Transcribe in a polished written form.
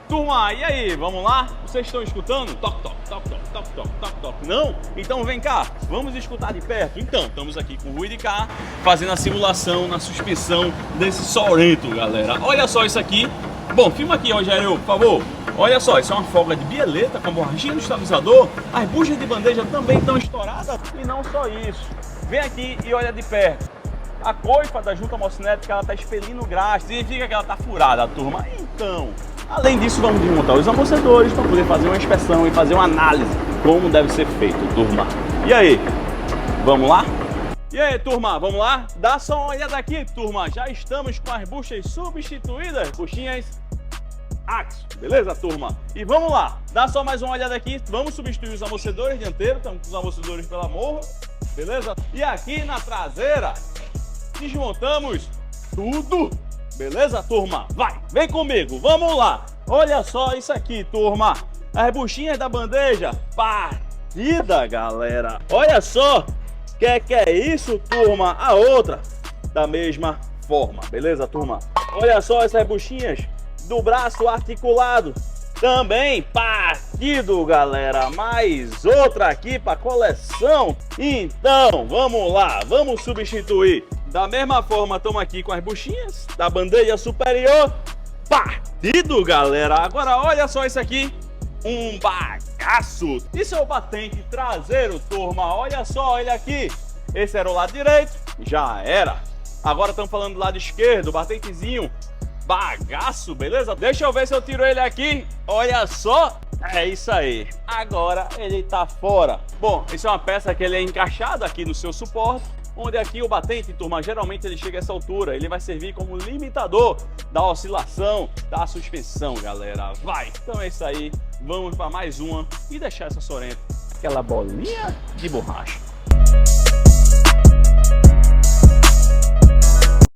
Turma, e aí, vamos lá? Vocês estão escutando? Toc, toc, toc, toc, toc, toc, toc, toc. Não? Então vem cá, vamos escutar de perto. Então, estamos aqui com o Rui de Cá, fazendo a simulação na suspensão desse Sorento, galera. Olha só isso aqui. Bom, filma aqui, Rogério, por favor. Olha só, isso é uma folga de bieleta com a borrachinha no estabilizador. As buchas de bandeja também estão estouradas. E não só isso. Vem aqui e olha de perto. A coifa da junta mocinética, ela está expelindo graxa. Significa que ela está furada, turma. Então, além disso, vamos desmontar os amortecedores para poder fazer uma inspeção e fazer uma análise como deve ser feito, turma. E aí, vamos lá? E aí, turma, vamos lá? Dá só uma olhada aqui, turma. Já estamos com as buchas substituídas, buchinhas Axo, beleza, turma? E vamos lá, dá só mais uma olhada aqui. Vamos substituir os amortecedores dianteiros, estamos com os amortecedores pela morra, beleza? E aqui na traseira, desmontamos tudo, beleza, turma? Vai, vem comigo, vamos lá. Olha só isso aqui, turma. As buchinhas da bandeja partida, galera. Olha só, que é isso, turma? A outra da mesma forma, beleza, turma? Olha só essas buchinhas do braço articulado também partido, galera. Mais outra aqui para coleção. Então, vamos lá, vamos substituir. Da mesma forma, estamos aqui com as buchinhas da bandeja superior partido, galera. Agora, olha só isso aqui. Um bagaço. Isso é o batente traseiro, turma. Olha só, olha aqui. Esse era o lado direito, já era. Agora estamos falando do lado esquerdo, batentezinho bagaço, beleza? Deixa eu ver se eu tiro ele aqui. Olha só. É isso aí. Agora ele tá fora. Bom, isso é uma peça que ele é encaixado aqui no seu suporte, onde aqui o batente, turma, geralmente ele chega a essa altura. Ele vai servir como limitador da oscilação da suspensão, galera. Vai! Então é isso aí. Vamos para mais uma e deixar essa Sorento aquela bolinha de borracha.